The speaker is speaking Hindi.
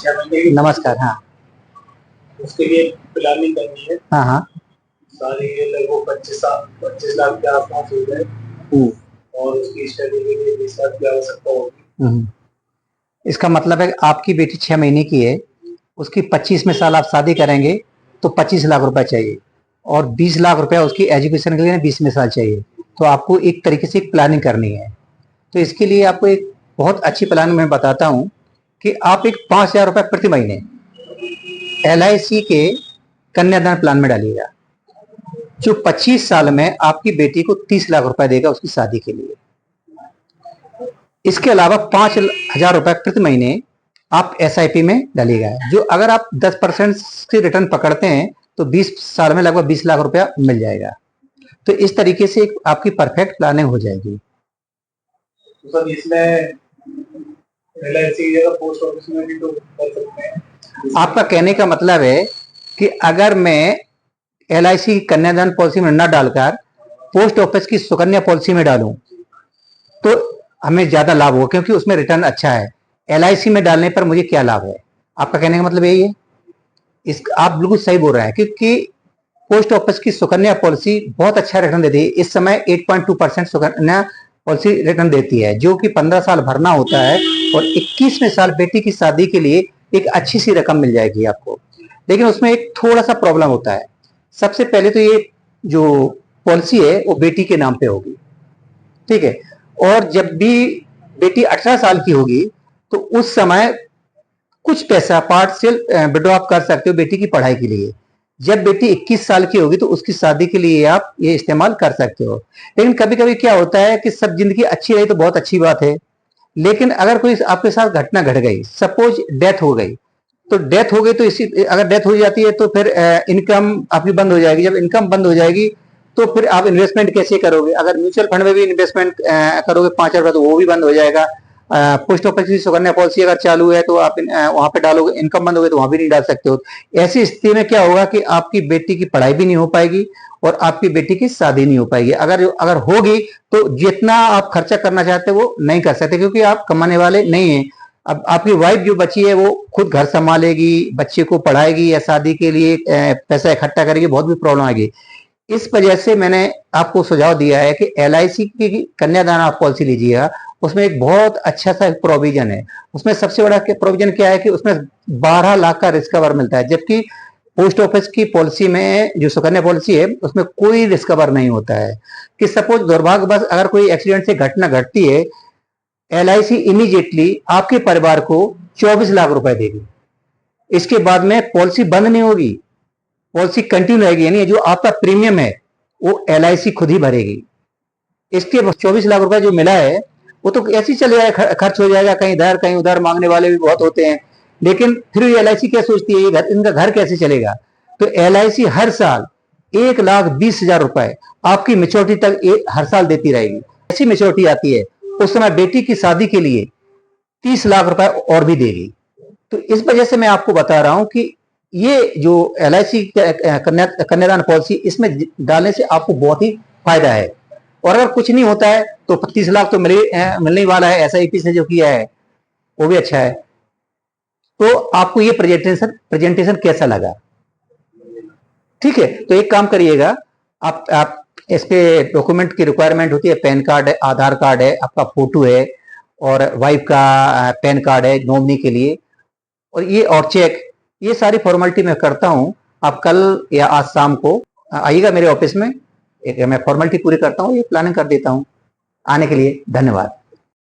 6 महीने की। नमस्कार। हाँ उसके लिए प्लानिंग करनी है। हाँ हाँ। सारी ये लगभग 25 लाख के आसपास हो जाए। और उसकी स्टडी के लिए 20 लाख की आवश्यकता होगी। इसका मतलब है आपकी बेटी 6 महीने की है, उसकी 25वें साल आप शादी करेंगे तो 25 लाख रुपए चाहिए, और 20 लाख रुपया उसकी एजुकेशन के लिए 20वें साल चाहिए। तो आपको एक तरीके से एक प्लानिंग करनी है। तो इसके लिए आपको एक बहुत अच्छी प्लानिंग मैं बताता हूं कि आप एक 5,000 रुपए प्रति महीने LIC के कन्यादान प्लान में डालिएगा, जो 25 साल में आपकी बेटी को 30 लाख रुपए देगा उसकी शादी के लिए। इसके अलावा 5,000 रुपए प्रति महीने आप SIP में डालिएगा, जो अगर आप 10% के रिटर्न पकड़ते हैं तो 20 साल में लगभग 20 लाख रुपया मिल जाएगा। तो इस तरीके से आपकी परफेक्ट प्लानिंग हो जाएगी। तो सर इसमें LIC की जगह पोस्ट ऑफिस में भी तो कर सकते हैं। आपका कहने का मतलब है कि अगर मैं LIC की कन्यादान पॉलिसी में न डालकर पोस्ट ऑफिस की सुकन्या पॉलिसी में डालूं तो हमें ज्यादा लाभ होगा, क्योंकि उसमें रिटर्न अच्छा है। LIC में डालने पर मुझे क्या लाभ है? आपका कहने का मतलब यही है। आप बिल्कुल सही बोल रहे हैं, क्योंकि पोस्ट ऑफिस की सुकन्या पॉलिसी बहुत अच्छा रिटर्न देती है। इस समय 8.2% सुकन्या पॉलिसी रिटर्न देती है, जो कि 15 साल भरना होता है, और 21वें साल बेटी की शादी के लिए एक अच्छी सी रकम मिल जाएगी आपको। लेकिन उसमें एक थोड़ा सा प्रॉब्लम होता है। सबसे पहले तो ये जो पॉलिसी है वो बेटी के नाम पे होगी, ठीक है। और जब भी बेटी 18 साल की होगी तो उस समय कुछ पैसा पार्शियल विड्रॉ आप कर सकते हो बेटी की पढ़ाई के लिए। जब बेटी 21 साल की होगी तो उसकी शादी के लिए आप ये इस्तेमाल कर सकते हो। लेकिन कभी कभी क्या होता है कि सब जिंदगी अच्छी रही तो बहुत अच्छी बात है, लेकिन अगर कोई आपके साथ घटना घट गई, सपोज डेथ हो गई, तो डेथ हो गई तो इसी अगर डेथ हो जाती है तो फिर इनकम आपकी बंद हो जाएगी। जब इनकम बंद हो जाएगी तो फिर आप इन्वेस्टमेंट कैसे करोगे? अगर म्यूचुअल फंड में भी इन्वेस्टमेंट करोगे 5,000 रुपए तो वो भी बंद हो जाएगा। पोस्ट ऑफिस की सुकन्या पॉलिसी अगर चालू है तो आप वहां पे डालोगे, इनकम बंद हो गई तो वहां भी नहीं डाल सकते हो। ऐसी स्थिति में क्या होगा कि आपकी बेटी की पढ़ाई भी नहीं हो पाएगी और आपकी बेटी की शादी नहीं हो पाएगी। अगर अगर होगी तो जितना आप खर्चा करना चाहते हो वो नहीं कर सकते, क्योंकि आप कमाने वाले नहीं है। अब आपकी वाइफ जो बची है वो खुद घर संभालेगी, बच्चे को पढ़ाएगी या शादी के लिए पैसा इकट्ठा करेगी, बहुत भी प्रॉब्लम आएगी। इस वजह से मैंने आपको सुझाव दिया है कि LIC की कन्यादान आप पॉलिसी लीजिएगा। उसमें एक बहुत अच्छा सा प्रोविजन है। उसमें सबसे बड़ा प्रोविजन क्या है कि उसमें 12 लाख का रिस्क कवर मिलता है, जबकि पोस्ट ऑफिस की पॉलिसी में जो सुकन्या पॉलिसी है उसमें कोई रिस्क कवर नहीं होता है। कि सपोज दुर्भाग्यवश अगर कोई एक्सीडेंट से घटना घटती है, LIC इमीडिएटली आपके परिवार को 24 लाख रुपए देगी। इसके बाद में पॉलिसी बंद नहीं होगी, पॉलिसी कंटिन्यू रहेगी, यानी जो आपका प्रीमियम है वो LIC खुद ही भरेगी। इसके 24 लाख रुपए जो मिला है वो तो ऐसे ही चले जाएगा, खर्च हो जाएगा, कहीं इधर कहीं उधर, मांगने वाले भी बहुत होते हैं। लेकिन फिर LIC क्या सोचती है, ये इनका घर कैसे चलेगा? तो LIC हर साल 1,20,000 रुपए आपकी मेच्योरिटी तक हर साल देती रहेगी। ऐसी मेच्योरिटी आती है उस समय बेटी की शादी के लिए 30 लाख रुपए और भी देगी। तो इस वजह से मैं आपको बता रहा हूं कि ये जो LIC कन्यादान पॉलिसी, इसमें डालने से आपको बहुत ही फायदा है। और अगर कुछ नहीं होता है तो 30 लाख तो मिलने वाला है। SIP से जो किया है वो भी अच्छा है। तो आपको ये प्रेजेंटेशन कैसा लगा? ठीक है, तो एक काम करिएगा, आप इस पे डॉक्यूमेंट की रिक्वायरमेंट होती है, पैन कार्ड है, आधार कार्ड है, आपका फोटो है, और वाइफ का पैन कार्ड है नॉमिनी के लिए, और ये और चेक, ये सारी फॉर्मेलिटी मैं करता हूं। आप कल या आज शाम को आइएगा मेरे ऑफिस में, मैं फॉर्मेलिटी पूरी करता हूं, ये प्लानिंग कर देता हूं। आने के लिए धन्यवाद।